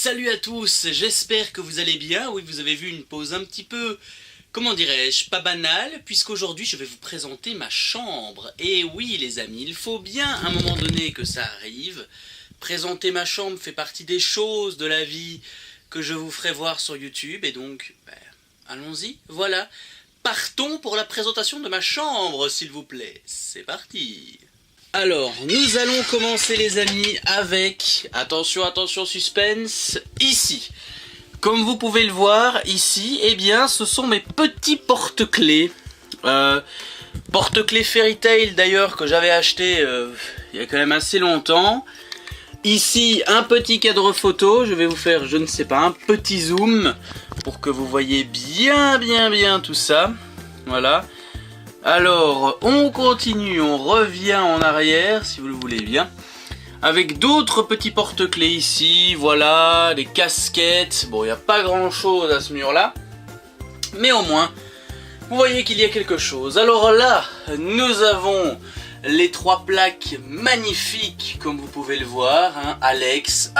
Salut à tous, j'espère que vous allez bien. Oui, vous avez vu une pause un petit peu, comment dirais-je, pas banale, puisqu'aujourd'hui je vais vous présenter ma chambre. Et oui les amis, il faut bien à un moment donné que ça arrive. Présenter ma chambre fait partie des choses de la vie que je vous ferai voir sur YouTube. Et donc, allons-y, voilà. Partons pour la présentation de ma chambre, s'il vous plaît. C'est parti. Alors, nous allons commencer les amis avec, attention, attention, suspense, ici. Comme vous pouvez le voir, ici, eh bien, ce sont mes petits porte-clés. Porte-clés Fairy Tail d'ailleurs, que j'avais acheté il y a quand même assez longtemps. Ici, un petit cadre photo, je vais vous faire, je ne sais pas, un petit zoom pour que vous voyez bien tout ça. Voilà. Alors, on continue, on revient en arrière, si vous le voulez bien, avec d'autres petits porte-clés ici, voilà, des casquettes. Bon, il n'y a pas grand-chose à ce mur-là, mais au moins, vous voyez qu'il y a quelque chose. Alors là, nous avons les trois plaques magnifiques, comme vous pouvez le voir, hein. Alex,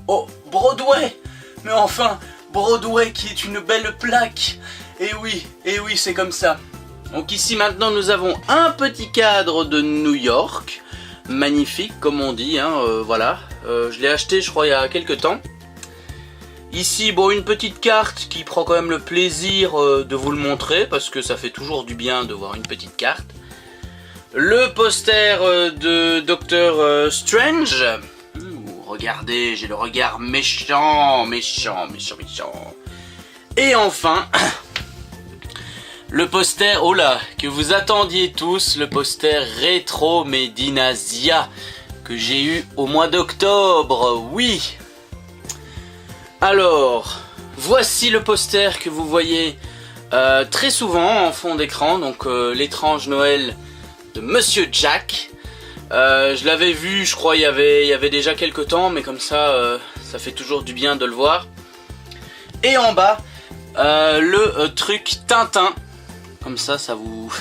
oh, Broadway, mais enfin, Broadway qui est une belle plaque, et oui, c'est comme ça. Donc ici maintenant nous avons un petit cadre de New York, magnifique comme on dit, hein, voilà, je l'ai acheté je crois il y a quelques temps. Ici bon, une petite carte qui prend quand même le plaisir de vous le montrer, parce que ça fait toujours du bien de voir une petite carte. Le poster de Doctor Strange, regardez, j'ai le regard méchant. Et enfin... le poster, oh là, que vous attendiez tous, le poster Retro Medinazia que j'ai eu au mois d'octobre, oui. Alors, voici le poster que vous voyez très souvent en fond d'écran, donc l'étrange Noël de Monsieur Jack. Je l'avais vu, je crois, il y avait déjà quelques temps, mais comme ça, ça fait toujours du bien de le voir. Et en bas, le truc Tintin. Comme ça, vous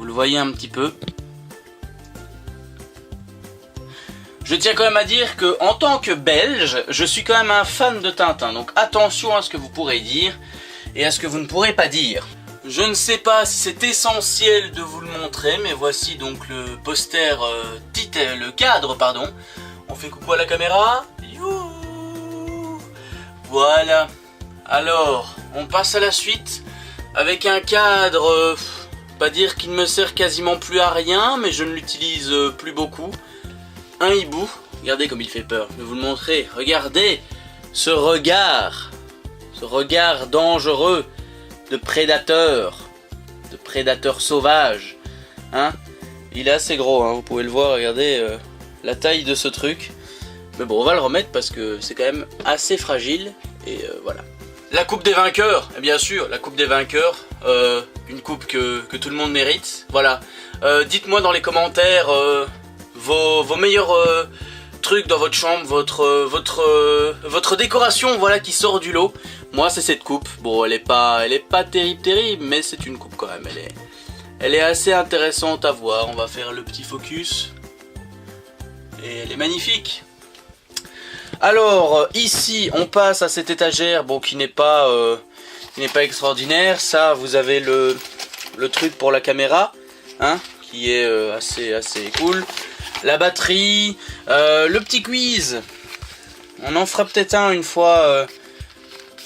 le voyez un petit peu. Je tiens quand même à dire que en tant que Belge, je suis quand même un fan de Tintin. Donc attention à ce que vous pourrez dire et à ce que vous ne pourrez pas dire. Je ne sais pas si c'est essentiel de vous le montrer, mais voici donc le poster, le cadre, pardon. On fait coucou à la caméra. Youhou! Voilà. Alors, on passe à la suite. Avec un cadre, pas dire qu'il ne me sert quasiment plus à rien, mais je ne l'utilise plus beaucoup. Un hibou, regardez comme il fait peur, je vais vous le montrer. Regardez ce regard dangereux de prédateur sauvage. Hein, il est assez gros, hein, vous pouvez le voir, regardez la taille de ce truc. Mais bon, on va le remettre parce que c'est quand même assez fragile, et voilà. La coupe des vainqueurs, et bien sûr, la coupe des vainqueurs, une coupe que tout le monde mérite, voilà. Dites-moi dans les commentaires vos meilleurs trucs dans votre chambre, votre décoration, voilà, qui sort du lot. Moi, c'est cette coupe. Bon, elle est pas terrible, mais c'est une coupe quand même. Elle est assez intéressante à voir. On va faire le petit focus. Et elle est magnifique. Alors ici on passe à cette étagère, bon, qui n'est pas extraordinaire. Ça, vous avez le truc pour la caméra, hein, qui est assez cool. La batterie, le petit quiz. On en fera peut-être une fois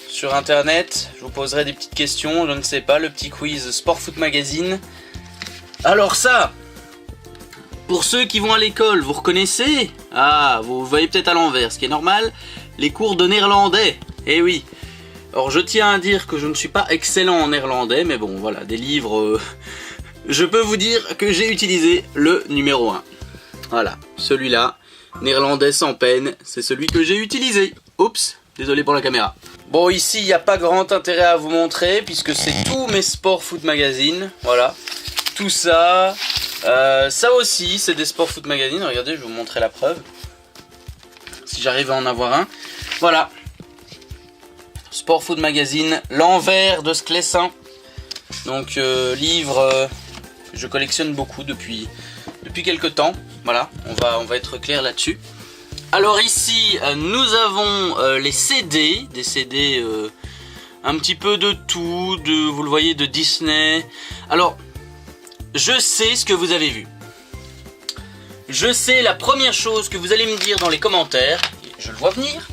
sur internet. Je vous poserai des petites questions, je ne sais pas. Le petit quiz Sport Foot Magazine. Alors ça, pour ceux qui vont à l'école, vous reconnaissez? Ah, vous voyez peut-être à l'envers, ce qui est normal, les cours de néerlandais. Eh oui. Alors je tiens à dire que je ne suis pas excellent en néerlandais, mais bon, voilà, des livres... je peux vous dire que j'ai utilisé le numéro 1. Voilà, celui-là, néerlandais sans peine, c'est celui que j'ai utilisé. Oups, désolé pour la caméra. Bon, ici, il n'y a pas grand intérêt à vous montrer, puisque c'est tous mes Sport Foot Magazine, voilà. Tout ça... ça aussi, c'est des Sport Foot Magazine. Regardez, je vais vous montrer la preuve. Si j'arrive à en avoir un. Voilà. Sport Foot Magazine, l'envers de Sclessin. Donc, livre que je collectionne beaucoup depuis quelques temps. Voilà, on va être clair là-dessus. Alors ici, nous avons les CD, des CD un petit peu de tout, vous le voyez, de Disney. Alors, je sais ce que vous avez vu. Je sais la première chose que vous allez me dire dans les commentaires, je le vois venir.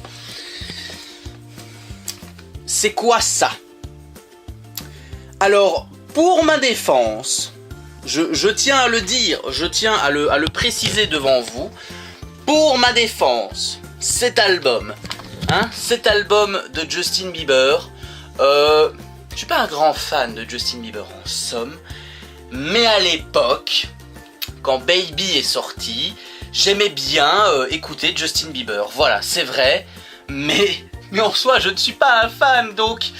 C'est quoi ça? Alors, pour ma défense, je tiens à le dire, je tiens à le préciser devant vous. Pour ma défense, cet album de Justin Bieber, je suis pas un grand fan de Justin Bieber en somme, mais à l'époque, quand Baby est sorti, j'aimais bien écouter Justin Bieber. Voilà, c'est vrai, mais en soi, je ne suis pas un fan, donc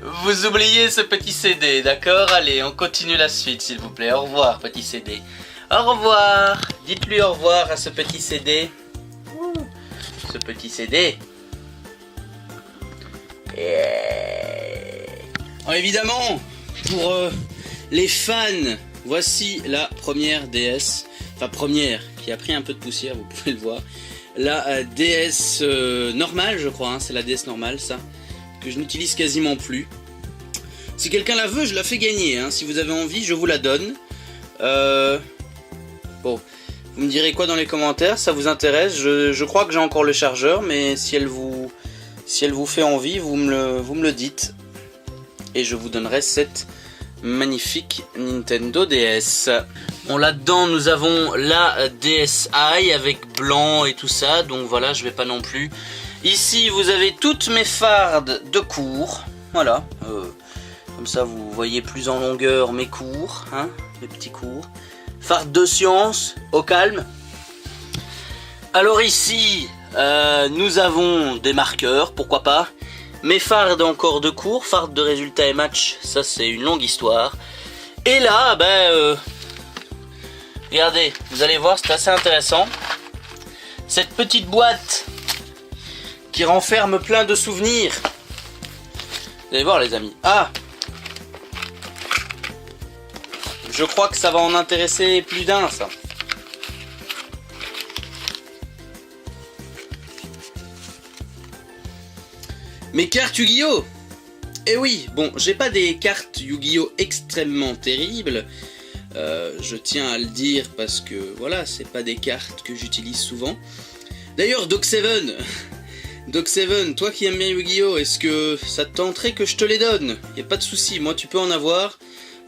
vous oubliez ce petit CD, d'accord? Allez, on continue la suite, s'il vous plaît. Au revoir, petit CD. Au revoir. Dites-lui au revoir à ce petit CD. Ce petit CD. Alors, évidemment, pour les fans, voici la première DS. Enfin, première, qui a pris un peu de poussière, vous pouvez le voir. La DS normale, je crois, hein, c'est la DS normale, ça, que je n'utilise quasiment plus. Si quelqu'un la veut, je la fais gagner, hein. Si vous avez envie, je vous la donne. Bon, vous me direz quoi dans les commentaires, ça vous intéresse? Je crois que j'ai encore le chargeur, mais si elle vous fait envie, vous me le dites. Et je vous donnerai cette magnifique Nintendo DS. Bon, là-dedans, nous avons la DSi avec blanc et tout ça, donc voilà, je vais pas non plus. Ici, vous avez toutes mes fardes de cours, voilà. Comme ça, vous voyez plus en longueur mes cours, hein, mes petits cours. Farde de science, au calme. Alors ici, nous avons des marqueurs, pourquoi pas. Mes fardes encore de cours, fardes de résultats et matchs, ça c'est une longue histoire. Et là, regardez, vous allez voir, c'est assez intéressant. Cette petite boîte qui renferme plein de souvenirs. Vous allez voir les amis. Ah! Je crois que ça va en intéresser plus d'un, ça. Mes cartes Yu-Gi-Oh! Eh oui, bon, j'ai pas des cartes Yu-Gi-Oh! Extrêmement terribles. Je tiens à le dire parce que, voilà, c'est pas des cartes que j'utilise souvent. D'ailleurs, Doc7, Doc7, toi qui aimes bien Yu-Gi-Oh! Est-ce que ça te tenterait que je te les donne? Y a pas de souci, moi tu peux en avoir.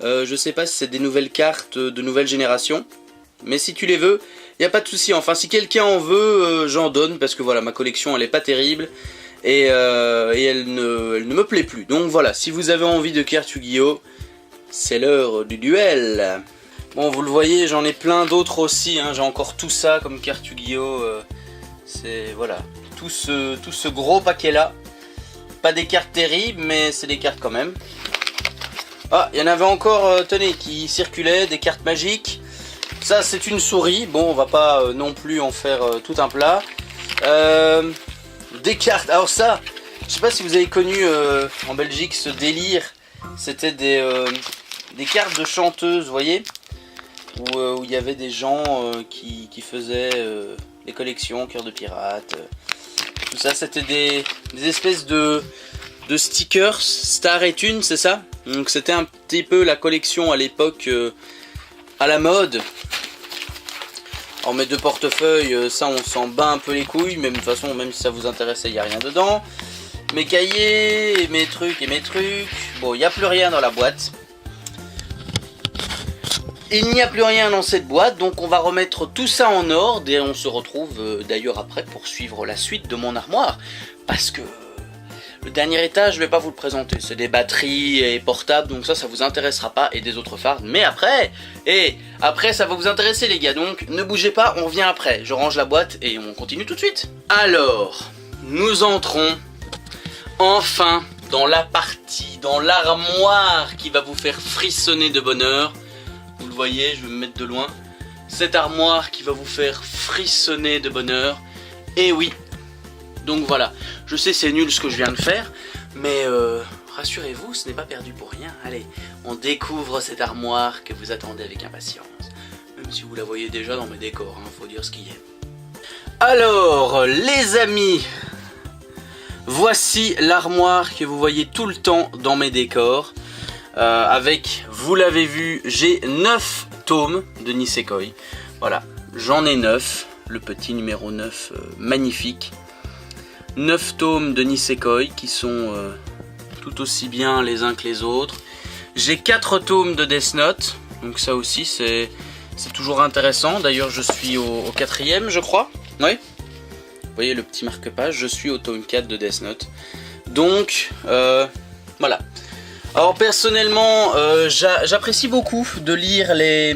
Je sais pas si c'est des nouvelles cartes de nouvelle génération, mais si tu les veux, y a pas de souci. Enfin, si quelqu'un en veut, j'en donne parce que voilà, ma collection elle est pas terrible et elle ne me plaît plus. Donc voilà, si vous avez envie de cartes Yu-Gi-Oh, c'est l'heure du duel. Bon, vous le voyez, j'en ai plein d'autres aussi. Hein, j'ai encore tout ça comme cartes Yu-Gi-Oh. C'est voilà, tout ce gros paquet là. Pas des cartes terribles, mais c'est des cartes quand même. Ah, il y en avait encore, tenez, qui circulaient, des cartes magiques. Ça, c'est une souris. Bon, on va pas non plus en faire tout un plat. Des cartes. Alors ça, je sais pas si vous avez connu en Belgique ce délire. C'était des cartes de chanteuses, vous voyez, où il y avait des gens qui faisaient les collections, Cœur de pirate. Tout ça, c'était des espèces de stickers, Star et Thune, c'est ça? Donc c'était un petit peu la collection à l'époque à la mode. Alors mes deux portefeuilles, ça on s'en bat un peu les couilles, même de toute façon, même si ça vous intéressait, il n'y a rien dedans. Mes cahiers, mes trucs et mes trucs. Bon, il n'y a plus rien dans la boîte. Il n'y a plus rien dans cette boîte, donc on va remettre tout ça en ordre et on se retrouve d'ailleurs après pour suivre la suite de mon armoire. Parce que le dernier étage, je vais pas vous le présenter, c'est des batteries et portables, donc ça vous intéressera pas, et des autres fardes. Mais après, après ça va vous intéresser les gars, donc ne bougez pas, on revient après. Je range la boîte et on continue tout de suite. Alors, nous entrons enfin dans la partie, dans l'armoire qui va vous faire frissonner de bonheur. Vous le voyez, je vais me mettre de loin. Cette armoire qui va vous faire frissonner de bonheur. Et oui, donc voilà, je sais c'est nul ce que je viens de faire, mais rassurez-vous, ce n'est pas perdu pour rien. Allez, on découvre cette armoire que vous attendez avec impatience. Même si vous la voyez déjà dans mes décors, hein, faut dire ce qu'il y a. Alors, les amis, voici l'armoire que vous voyez tout le temps dans mes décors. Avec, vous l'avez vu, j'ai 9 tomes de Nisekoi. Voilà, j'en ai 9. Le petit numéro 9, magnifique. 9 tomes de Nisekoi qui sont tout aussi bien les uns que les autres. J'ai 4 tomes de Death Note. Donc ça aussi, c'est toujours intéressant. D'ailleurs, je suis au 4e, je crois. Oui. Vous voyez le petit marque-page, je suis au tome 4 de Death Note. Donc, voilà. Alors personnellement, j'apprécie beaucoup de lire les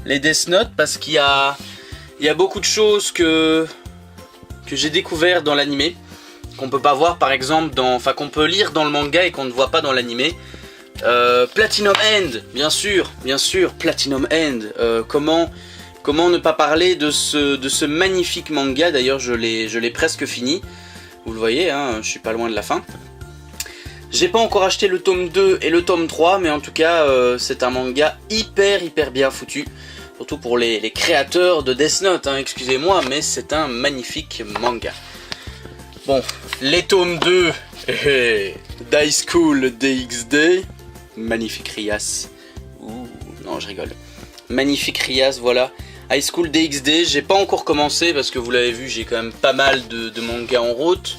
Death Note parce qu'il y a beaucoup de choses que j'ai découvert dans l'animé, qu'on peut pas voir par exemple qu'on peut lire dans le manga et qu'on ne voit pas dans l'animé. Platinum End, bien sûr, Platinum End. Comment ne pas parler de ce magnifique manga. D'ailleurs, je l'ai presque fini. Vous le voyez, hein, je suis pas loin de la fin. J'ai pas encore acheté le tome 2 et le tome 3, mais en tout cas, c'est un manga hyper bien foutu. Surtout pour les créateurs de Death Note, hein, excusez-moi, mais c'est un magnifique manga. Bon, les tomes 2, d'High School DxD. Magnifique Rias. Ouh, non, je rigole. Magnifique Rias, voilà. High School DxD, j'ai pas encore commencé parce que vous l'avez vu, j'ai quand même pas mal de mangas en route.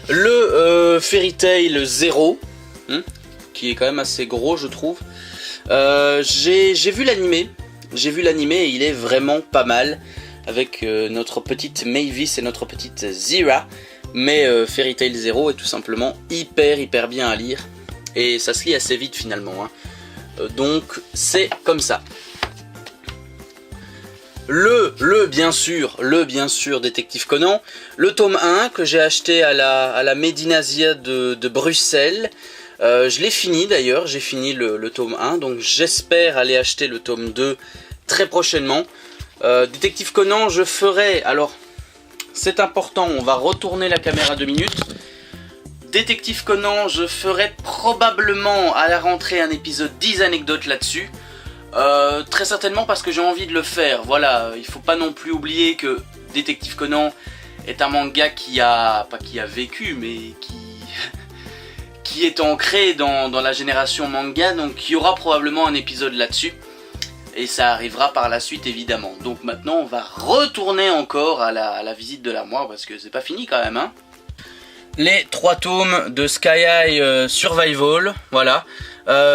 Le Fairy Tail 0, qui est quand même assez gros, je trouve. J'ai vu l'animé. Et il est vraiment pas mal. Avec notre petite Mavis et notre petite Zira. Mais Fairy Tail 0 est tout simplement hyper bien à lire. Et ça se lit assez vite finalement, hein. Donc c'est comme ça. Bien sûr Détective Conan, le tome 1 que j'ai acheté à la Medinasia de Bruxelles. Je l'ai fini d'ailleurs, j'ai fini le tome 1, donc j'espère aller acheter le tome 2 très prochainement. Détective Conan, je ferai, alors c'est important, on va retourner la caméra 2 minutes. Détective Conan, je ferai probablement à la rentrée un épisode 10 anecdotes là-dessus. Très certainement parce que j'ai envie de le faire. Voilà, il faut pas non plus oublier que Détective Conan est un manga pas qui a vécu, mais qui est ancré dans la génération manga. Donc il y aura probablement un épisode là-dessus. Et ça arrivera par la suite évidemment. Donc maintenant on va retourner encore à la visite de l'armoire parce que c'est pas fini quand même, hein. Les 3 tomes de Sky High Survival, voilà.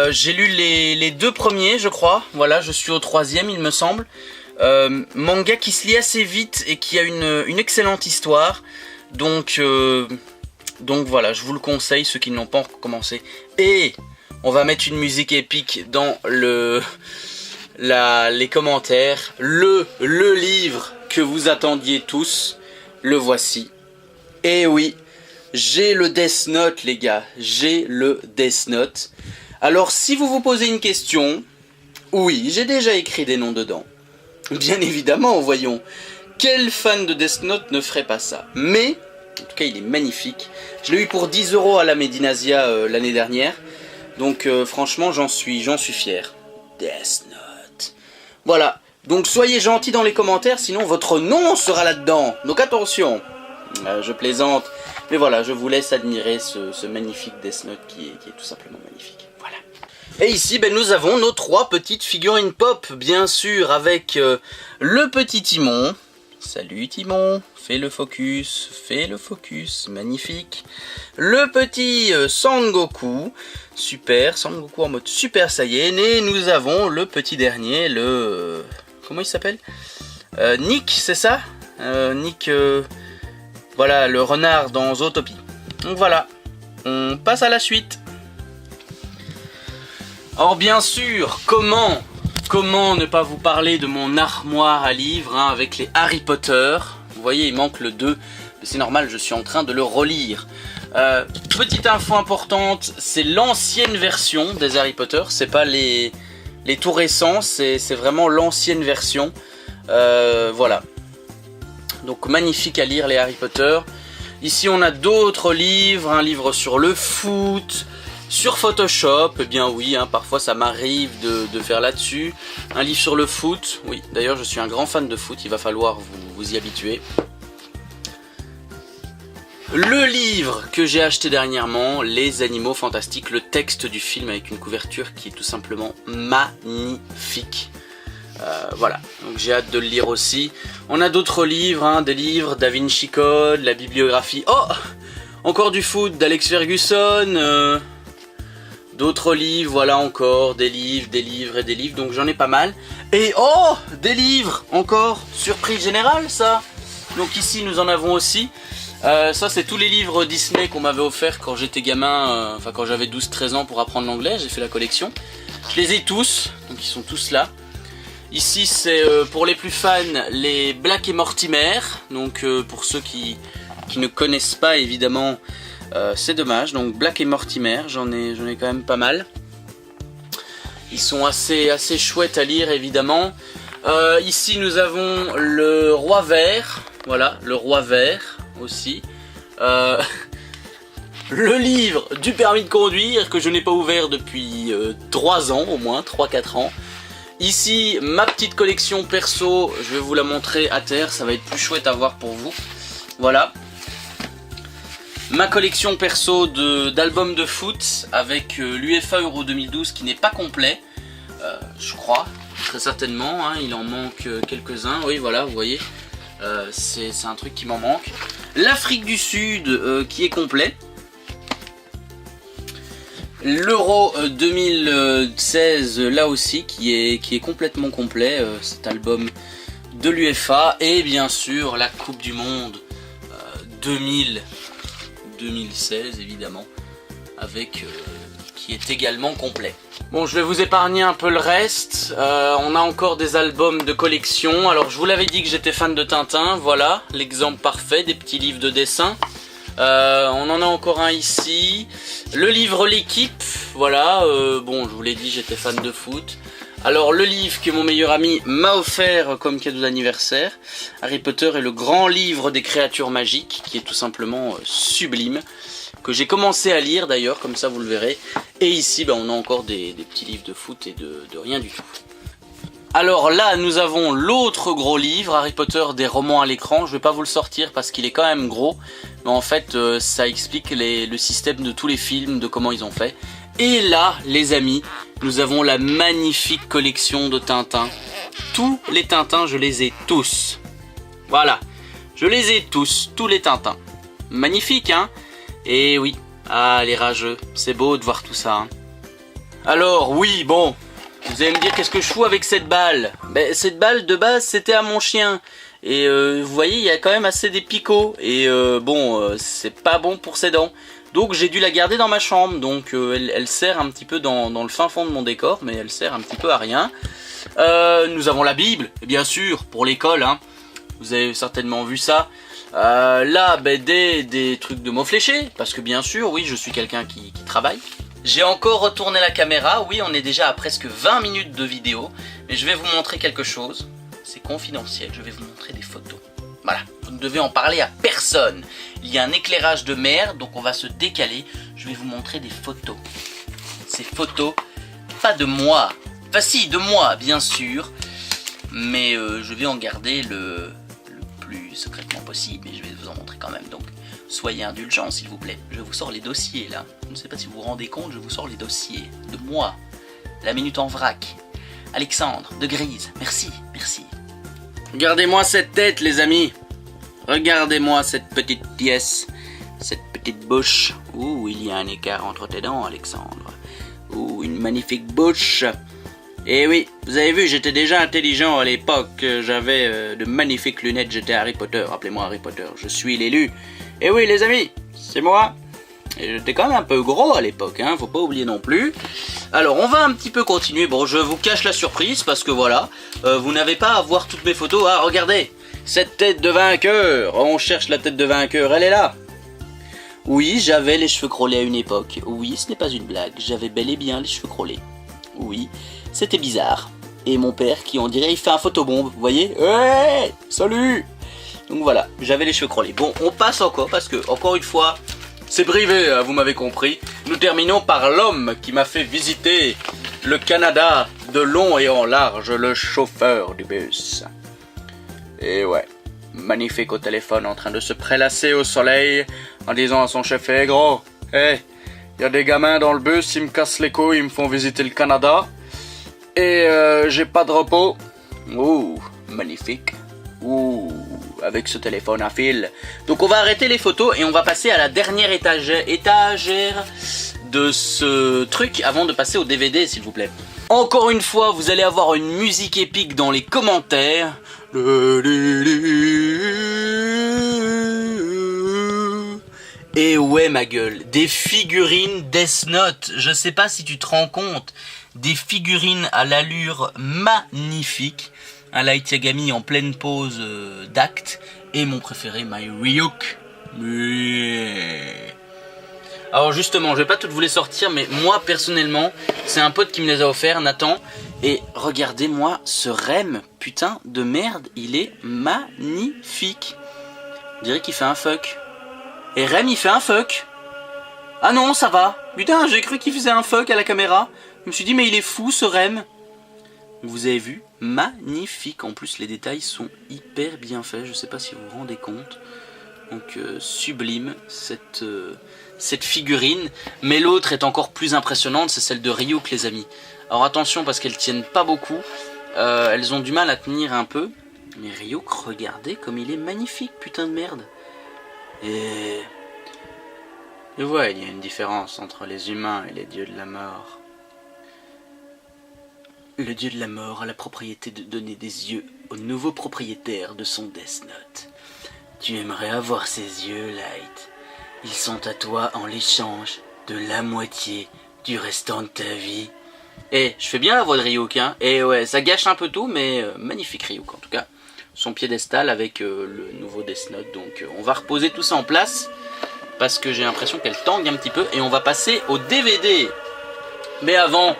J'ai lu les 2 premiers, je crois. Voilà, je suis au 3e, il me semble. Manga qui se lit assez vite et qui a une excellente histoire. Donc voilà, je vous le conseille, ceux qui ne l'ont pas encore commencé. Et on va mettre une musique épique dans les commentaires. Le livre que vous attendiez tous, le voici. Et oui, j'ai le Death Note, les gars. J'ai le Death Note. Alors, si vous vous posez une question, oui, j'ai déjà écrit des noms dedans. Bien évidemment, voyons. Quel fan de Death Note ne ferait pas ça? Mais, en tout cas, il est magnifique. Je l'ai eu pour 10 € à la Medinasia l'année dernière. Donc, franchement, j'en suis fier. Death Note. Voilà. Donc, soyez gentils dans les commentaires, sinon votre nom sera là-dedans. Donc, attention. Je plaisante. Mais voilà, je vous laisse admirer ce magnifique Death Note qui est tout simplement magnifique. Voilà. Et ici, nous avons nos 3 petites figurines pop, bien sûr, avec le petit Timon. Salut Timon, fais le focus, magnifique. Le petit Sangoku, super, Sangoku en mode Super Saiyan. Et nous avons le petit dernier, le... comment il s'appelle? Nick, c'est ça? Nick... voilà, le renard dans Zootopie. Donc voilà, on passe à la suite. Alors bien sûr, comment ne pas vous parler de mon armoire à livres, hein, avec les Harry Potter. Vous voyez, il manque le 2, mais c'est normal, je suis en train de le relire. Petite info importante, c'est l'ancienne version des Harry Potter, c'est pas les tout récents, c'est vraiment l'ancienne version. Voilà. Donc magnifique à lire les Harry Potter. Ici on a d'autres livres, un livre sur le foot, Sur Photoshop, eh bien oui, hein, parfois ça m'arrive de faire là-dessus. Un livre sur le foot, oui, d'ailleurs je suis un grand fan de foot, il va falloir vous y habituer. Le livre que j'ai acheté dernièrement, Les Animaux Fantastiques, le texte du film avec une couverture qui est tout simplement magnifique. Voilà, donc j'ai hâte de le lire aussi. On a d'autres livres, hein, des livres, Da Vinci Code, la bibliographie. Oh, encore du foot d'Alex Ferguson. D'autres livres, voilà encore, des livres et des livres, donc j'en ai pas mal. Et oh, des livres, encore, surprise générale ça. Donc ici nous en avons aussi. Ça c'est tous les livres Disney qu'on m'avait offert quand j'étais gamin, enfin quand j'avais 12-13 ans pour apprendre l'anglais, j'ai fait la collection. Je les ai tous, donc ils sont tous là. Ici c'est pour les plus fans, les Black et Mortimer, donc pour ceux qui ne connaissent pas évidemment, c'est dommage. Donc Black et Mortimer, j'en ai quand même pas mal. Ils sont assez chouettes à lire évidemment. Ici nous avons le Roi Vert, voilà, le Roi Vert aussi. Le livre du permis de conduire que je n'ai pas ouvert depuis 3 ans au moins, 3-4 ans. Ici ma petite collection perso, je vais vous la montrer à terre, ça va être plus chouette à voir pour vous. Voilà. Ma collection perso d'albums de foot avec l'UEFA Euro 2012 qui n'est pas complet, je crois, très certainement, hein, il en manque quelques-uns, oui voilà, vous voyez, c'est un truc qui m'en manque. L'Afrique du Sud qui est complet. L'Euro 2016 là aussi qui est complètement complet, cet album de l'UEFA. Et bien sûr la Coupe du Monde 2016 évidemment, avec qui est également complet. Bon, je vais vous épargner un peu le reste. On a encore des albums de collection. Alors je vous l'avais dit que j'étais fan de Tintin, voilà l'exemple parfait des petits livres de dessin. On en a encore un ici. Le livre L'équipe, voilà, bon je vous l'ai dit, j'étais fan de foot. Alors le livre que mon meilleur ami m'a offert comme cadeau d'anniversaire, Harry Potter et le grand livre des créatures magiques, qui est tout simplement sublime, que j'ai commencé à lire d'ailleurs, comme ça vous le verrez. Et ici on a encore des petits livres de foot et de rien du tout. Alors là nous avons l'autre gros livre, Harry Potter des romans à l'écran. Je vais pas vous le sortir parce qu'il est quand même gros, mais en fait ça explique le système de tous les films, de comment ils ont fait. Et là les amis, nous avons la magnifique collection de Tintin. Tous les Tintins, je les ai tous. Voilà, je les ai tous les Tintins. Magnifique hein. Et oui, ah les rageux, c'est beau de voir tout ça hein. Alors oui, bon, vous allez me dire qu'est-ce que je fous avec cette balle. Ben, cette balle de base c'était à mon chien. Et vous voyez il y a quand même assez des picots. Et bon, c'est pas bon pour ses dents. Donc j'ai dû la garder dans ma chambre. Donc elle sert un petit peu dans le fin fond de mon décor. Mais elle sert un petit peu à rien. Nous avons la Bible, bien sûr, pour l'école hein. Vous avez certainement vu ça. Là ben, des trucs de mots fléchés. Parce que bien sûr, oui, je suis quelqu'un qui travaille. J'ai encore retourné la caméra, oui on est déjà à presque 20 minutes de vidéo, mais je vais vous montrer quelque chose, c'est confidentiel, je vais vous montrer des photos. Voilà, vous ne devez en parler à personne. Il y a un éclairage de mer, donc on va se décaler, je vais vous montrer des photos. Ces photos, pas de moi, enfin si, de moi bien sûr, mais je vais en garder le plus secrètement possible, mais je vais vous en montrer quand même, donc soyez indulgents s'il vous plaît. Je vous sors les dossiers là. Je ne sais pas si vous vous rendez compte, je vous sors les dossiers. De moi. La minute en vrac. Alexandre, de Grise. Merci, merci. Regardez-moi cette tête les amis. Regardez-moi cette petite pièce. Cette petite bouche. Ouh, il y a un écart entre tes dents Alexandre. Ouh, une magnifique bouche. Et oui, vous avez vu, j'étais déjà intelligent à l'époque. J'avais de magnifiques lunettes, j'étais Harry Potter. Appelez-moi Harry Potter, je suis l'élu. Et oui les amis, c'est moi. Et j'étais quand même un peu gros à l'époque, hein, faut pas oublier non plus. Alors on va un petit peu continuer, bon je vous cache la surprise parce que voilà, vous n'avez pas à voir toutes mes photos. Ah regardez, cette tête de vainqueur, on cherche la tête de vainqueur, elle est là. Oui, j'avais les cheveux crôlés à une époque, oui ce n'est pas une blague, j'avais bel et bien les cheveux crôlés. Oui, c'était bizarre. Et mon père qui on dirait il fait un photobombe, vous voyez. Ouais, salut. Donc voilà, j'avais les cheveux crôlés. Bon, on passe encore parce que, encore une fois, C'est privé, vous m'avez compris. Nous terminons par l'homme qui m'a fait visiter le Canada de long et en large, le chauffeur du bus. Et ouais, magnifique au téléphone en train de se prélasser au soleil en disant à son chef: hey gros, hey, y a des gamins dans le bus, ils me cassent les couilles, ils me font visiter le Canada. Et j'ai pas de repos. Ouh, magnifique. Ouh, avec ce téléphone à fil. Donc on va arrêter les photos et on va passer à la dernière étagère de ce truc avant de passer au DVD, s'il vous plaît. Encore une fois, vous allez avoir une musique épique dans les commentaires. Et ouais ma gueule, des figurines Death Note, je sais pas si tu te rends compte, des figurines à l'allure magnifique, un Light Yagami en pleine pose d'acte, et mon préféré, My Ryuk. Alors justement, je vais pas toutes vous les sortir, mais moi personnellement, c'est un pote qui me les a offerts, Nathan, et regardez-moi ce Rem, putain de merde, il est magnifique. On dirait qu'il fait un fuck. Et Rem il fait un fuck. Ah non, ça va. Putain, j'ai cru qu'il faisait un fuck à la caméra. Je me suis dit mais il est fou ce Rem. Vous avez vu, magnifique. En plus les détails sont hyper bien faits. Je sais pas si vous vous rendez compte. Donc sublime cette figurine. Mais l'autre est encore plus impressionnante. C'est celle de Ryuk les amis. Alors attention parce qu'elles tiennent pas beaucoup. Elles ont du mal à tenir un peu. Mais Ryuk, regardez comme il est magnifique, putain de merde. Et ouais, il y a une différence entre les humains et les dieux de la mort. Le dieu de la mort a la propriété de donner des yeux au nouveau propriétaire de son Death Note. Tu aimerais avoir ces yeux, Light. Ils sont à toi en l'échange de la moitié du restant de ta vie. Eh, je fais bien la voix de Ryuk, hein. Et ouais, ça gâche un peu tout, mais magnifique Ryuk en tout cas. Son piédestal avec le nouveau Death Note. Donc on va reposer tout ça en place parce que j'ai l'impression qu'elle tangue un petit peu et on va passer au DVD. Mais avant,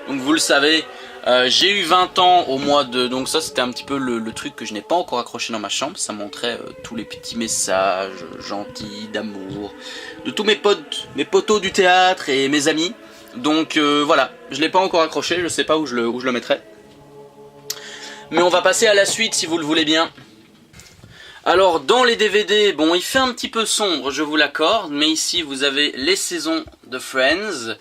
donc vous le savez, j'ai eu 20 ans au mois de... Donc ça c'était un petit peu le truc que je n'ai pas encore accroché dans ma chambre. Ça montrait tous les petits messages gentils, d'amour, de tous mes potes, mes potos du théâtre et mes amis. Donc voilà, je ne l'ai pas encore accroché, je ne sais pas où je le mettrai. Mais on va passer à la suite si vous le voulez bien. Alors dans les DVD, bon il fait un petit peu sombre, je vous l'accorde, mais ici vous avez les saisons de Friends,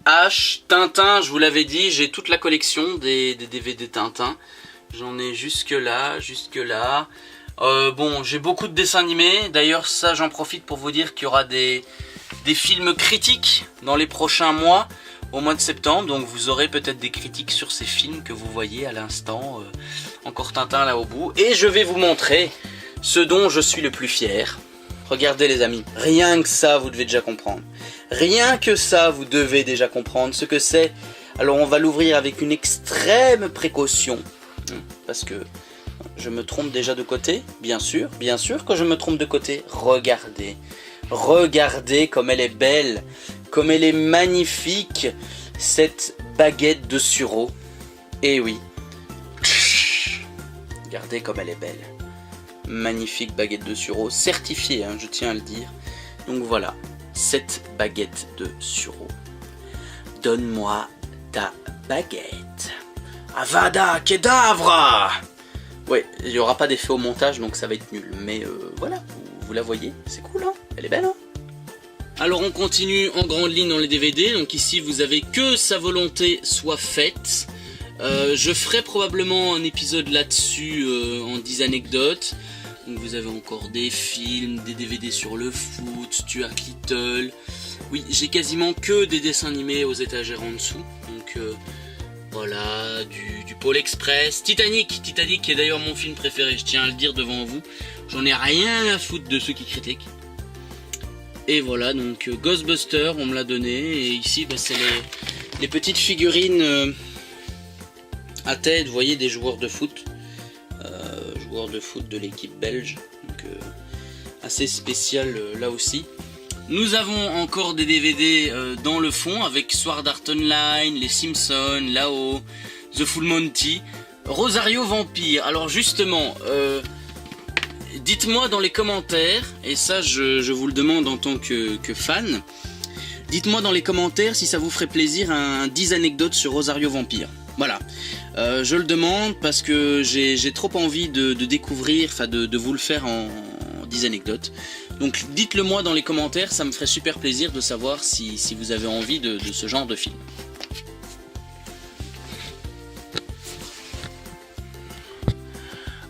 H, Tintin, je vous l'avais dit, j'ai toute la collection des DVD Tintin. J'en ai jusque là. Bon, j'ai beaucoup de dessins animés, d'ailleurs ça j'en profite pour vous dire qu'il y aura des films critiques dans les prochains mois. Au mois de septembre, donc vous aurez peut-être des critiques sur ces films que vous voyez à l'instant, encore Tintin là au bout. Et je vais vous montrer ce dont je suis le plus fier. Regardez les amis, rien que ça vous devez déjà comprendre. Rien que ça vous devez déjà comprendre ce que c'est. Alors on va l'ouvrir avec une extrême précaution, parce que je me trompe déjà de côté, bien sûr que je me trompe de côté. Regardez comme elle est belle. Comme elle est magnifique, cette baguette de sureau. Eh oui. Regardez comme elle est belle. Magnifique baguette de sureau, certifiée, hein, je tiens à le dire. Donc voilà, cette baguette de sureau. Donne-moi ta baguette. Avada Kedavra. Ouais, il n'y aura pas d'effet au montage, donc ça va être nul. Mais voilà, vous la voyez, c'est cool, hein. Elle est belle, hein. Alors on continue en grande ligne dans les DVD, donc ici vous avez Que sa volonté soit faite. Je ferai probablement un épisode là-dessus en 10 anecdotes. Donc vous avez encore des films, des DVD sur le foot, Stuart Little. Oui, j'ai quasiment que des dessins animés aux étagères en dessous. Donc voilà, du Pôle Express. Titanic qui est d'ailleurs mon film préféré, je tiens à le dire devant vous. J'en ai rien à foutre de ceux qui critiquent. Et voilà, donc Ghostbusters, on me l'a donné. Et ici, bah, c'est les petites figurines à tête, vous voyez, des joueurs de foot. Joueurs de foot de l'équipe belge. Donc assez spécial là aussi. Nous avons encore des DVD dans le fond avec Sword Art Online, Les Simpsons, là-haut, The Full Monty, Rosario Vampire. Alors justement... dites-moi dans les commentaires, et ça je vous le demande en tant que fan, dites-moi dans les commentaires si ça vous ferait plaisir un 10 anecdotes sur Rosario Vampire. Voilà, je le demande parce que j'ai trop envie de découvrir, enfin de vous le faire en 10 anecdotes. Donc dites-le moi dans les commentaires, ça me ferait super plaisir de savoir si vous avez envie de ce genre de film.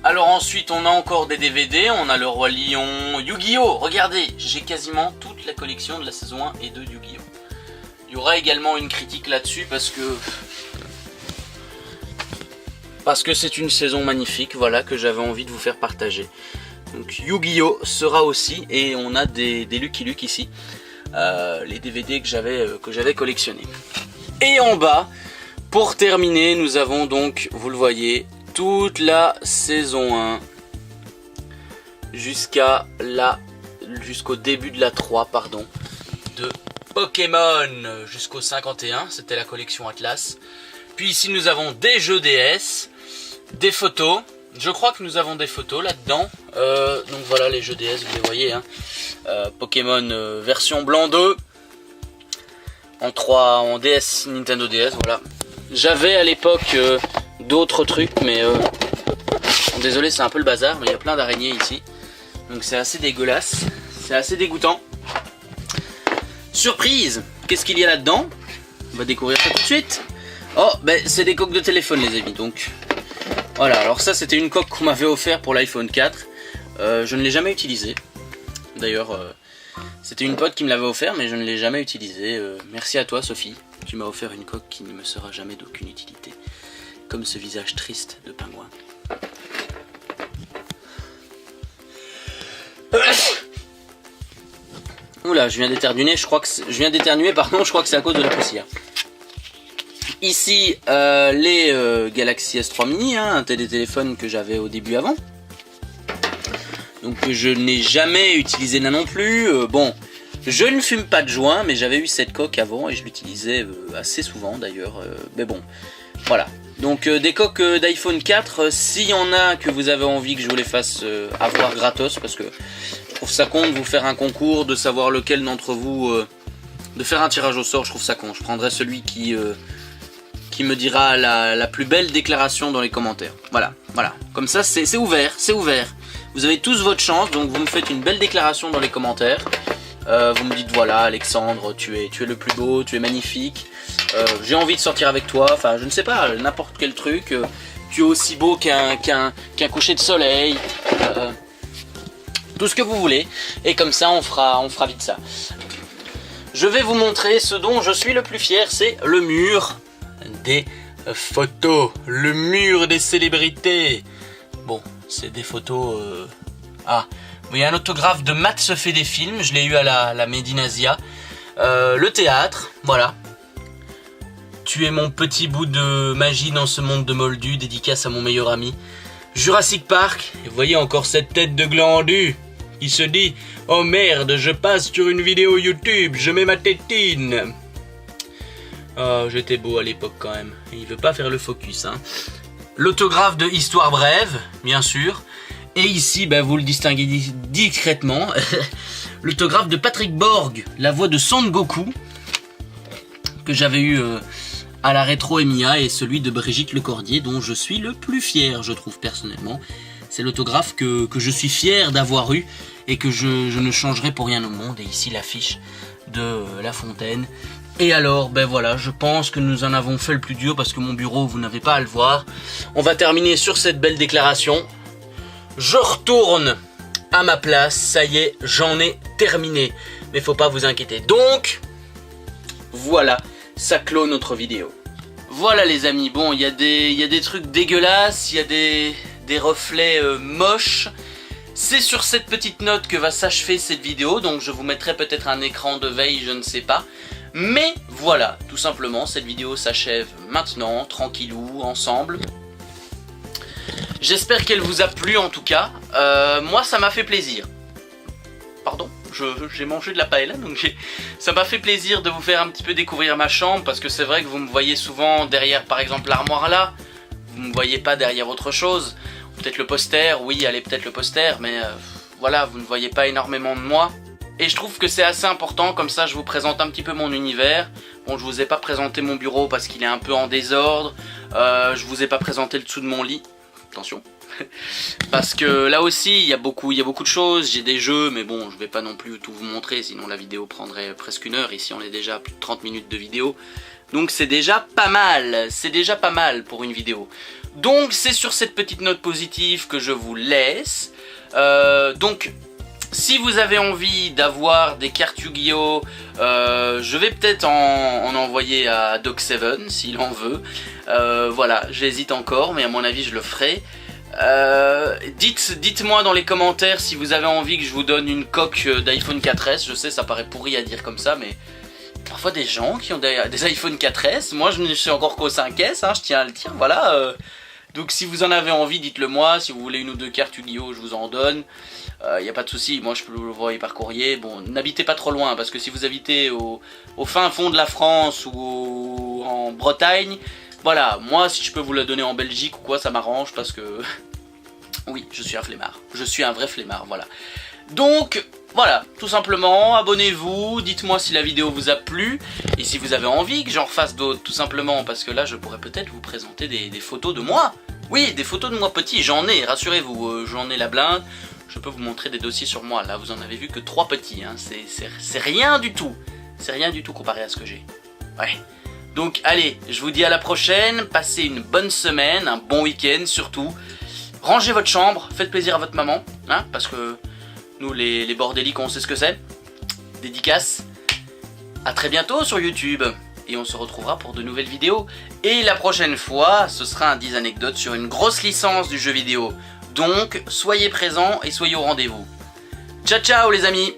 Alors ensuite on a encore des DVD, on a le Roi Lion, Yu-Gi-Oh! Regardez, j'ai quasiment toute la collection de la saison 1 et 2 de Yu-Gi-Oh! Il y aura également une critique là-dessus parce que c'est une saison magnifique, voilà, que j'avais envie de vous faire partager. Donc Yu-Gi-Oh! Sera aussi, et on a des Lucky Luke ici, les DVD que j'avais collectionnés. Et en bas, pour terminer, nous avons donc, vous le voyez, toute la saison 1 jusqu'au début de la 3, pardon, de Pokémon jusqu'au 51, c'était la collection Atlas. Puis ici nous avons des jeux DS, des photos, je crois que nous avons des photos là-dedans, donc voilà les jeux DS, vous les voyez, hein. Pokémon version blanc 2, en DS, Nintendo DS, voilà. J'avais à l'époque d'autres trucs, mais désolé, c'est un peu le bazar, mais il y a plein d'araignées ici, donc c'est assez dégueulasse, c'est assez dégoûtant. Surprise, qu'est-ce qu'il y a là-dedans? On va découvrir ça tout de suite. Oh, ben c'est des coques de téléphone les amis, donc voilà. Alors ça c'était une coque qu'on m'avait offert pour l'iPhone 4, je ne l'ai jamais utilisée. D'ailleurs c'était une pote qui me l'avait offert, mais je ne l'ai jamais utilisée. Merci à toi Sophie, tu m'as offert une coque qui ne me sera jamais d'aucune utilité. Comme ce visage triste de pingouin. Oula, je viens d'éternuer, je crois que c'est à cause de la poussière. Ici, les Galaxy S3 Mini, hein, un téléphone que j'avais au début avant. Donc je n'ai jamais utilisé là non plus. Bon, je ne fume pas de joint, mais j'avais eu cette coque avant et je l'utilisais assez souvent d'ailleurs. Mais bon, voilà. Donc des coques d'iPhone 4, s'il y en a que vous avez envie que je vous les fasse avoir gratos, parce que je trouve ça con de vous faire un concours, de savoir lequel d'entre vous, de faire un tirage au sort, je trouve ça con. Je prendrai celui qui me dira la plus belle déclaration dans les commentaires. Voilà, voilà. Comme ça c'est ouvert, c'est ouvert. Vous avez tous votre chance, donc vous me faites une belle déclaration dans les commentaires. Vous me dites voilà Alexandre, tu es le plus beau, tu es magnifique. J'ai envie de sortir avec toi, enfin je ne sais pas, n'importe quel truc. Tu es aussi beau qu'un coucher de soleil. Tout ce que vous voulez. Et comme ça on fera vite ça. Je vais vous montrer ce dont je suis le plus fier, c'est le mur des photos. Le mur des célébrités. Bon, c'est des photos... Ah, il y a un autographe de Matt se fait des films, je l'ai eu à la Made in Asia. Le théâtre, voilà. Tu es mon petit bout de magie dans ce monde de Moldu, dédicace à mon meilleur ami. Jurassic Park, et vous voyez encore cette tête de glandu. Il se dit, oh merde, je passe sur une vidéo YouTube, je mets ma tétine. Oh, j'étais beau à l'époque quand même. Il veut pas faire le focus, hein. L'autographe de Histoire Brève, bien sûr. Et ici, ben, vous le distinguez discrètement. L'autographe de Patrick Borg, la voix de Son Goku, que j'avais eu à la Rétro Emiya, et celui de Brigitte Lecordier, dont je suis le plus fier, je trouve personnellement. C'est l'autographe que je suis fier d'avoir eu et que je ne changerai pour rien au monde. Et ici l'affiche de La Fontaine. Et alors, ben voilà, je pense que nous en avons fait le plus dur parce que mon bureau, vous n'avez pas à le voir. On va terminer sur cette belle déclaration. Je retourne à ma place, ça y est, j'en ai terminé. Mais faut pas vous inquiéter. Donc, voilà, ça clôt notre vidéo. Voilà les amis, bon, il y a des trucs dégueulasses, il y a des reflets moches. C'est sur cette petite note que va s'achever cette vidéo, donc je vous mettrai peut-être un écran de veille, je ne sais pas. Mais voilà, tout simplement, cette vidéo s'achève maintenant, tranquillou, ensemble. J'espère qu'elle vous a plu en tout cas. Moi, ça m'a fait plaisir. Pardon, j'ai mangé de la paella, donc ça m'a fait plaisir de vous faire un petit peu découvrir ma chambre, parce que c'est vrai que vous me voyez souvent derrière, par exemple, l'armoire là. Vous ne me voyez pas derrière autre chose. peut-être le poster, oui, allez, peut-être le poster, mais voilà, vous ne voyez pas énormément de moi. Et je trouve que c'est assez important, comme ça je vous présente un petit peu mon univers. Bon, je vous ai pas présenté mon bureau parce qu'il est un peu en désordre. Je vous ai pas présenté le dessous de mon lit. Attention. Parce que là aussi, il y a beaucoup de choses. J'ai des jeux, mais bon, je vais pas non plus tout vous montrer, sinon la vidéo prendrait presque 1 heure. Ici, on est déjà à plus de 30 minutes de vidéo. Donc c'est déjà pas mal. C'est déjà pas mal pour une vidéo. Donc c'est sur cette petite note positive que je vous laisse. Donc... si vous avez envie d'avoir des cartes Yu-Gi-Oh, je vais peut-être en envoyer à Doc7 s'il en veut. Voilà, j'hésite encore, mais à mon avis je le ferai. Dites-moi dans les commentaires si vous avez envie que je vous donne une coque d'iPhone 4S. Je sais, ça paraît pourri à dire comme ça, mais parfois des gens qui ont des iPhone 4S. Moi je ne suis encore qu'au 5S, hein, je tiens à le dire, voilà. Donc si vous en avez envie, dites-le moi. Si vous voulez 1 ou 2 cartes Yu-Gi-Oh, je vous en donne. Y a pas de souci, moi je peux vous l'envoyer par courrier. Bon, n'habitez pas trop loin, parce que si vous habitez au fin fond de la France ou en Bretagne, voilà, moi si je peux vous la donner en Belgique ou quoi, ça m'arrange, parce que oui, je suis un flemmard. Je suis un vrai flemmard, voilà. Donc voilà, tout simplement, abonnez-vous, dites-moi si la vidéo vous a plu, et si vous avez envie que j'en refasse d'autres, tout simplement, parce que là je pourrais peut-être vous présenter des photos de moi. Oui, des photos de moi petit, j'en ai, rassurez-vous, j'en ai la blinde. Je peux vous montrer des dossiers sur moi. Là, vous en avez vu que 3 petits. Hein. C'est rien du tout. C'est rien du tout comparé à ce que j'ai. Ouais. Donc, allez, je vous dis à la prochaine. Passez une bonne semaine, un bon week-end surtout. Rangez votre chambre, faites plaisir à votre maman. Hein, parce que nous, les bordéliques, on sait ce que c'est. Dédicace. À très bientôt sur YouTube. Et on se retrouvera pour de nouvelles vidéos. Et la prochaine fois, ce sera un 10 anecdotes sur une grosse licence du jeu vidéo. Donc, soyez présents et soyez au rendez-vous. Ciao, ciao les amis!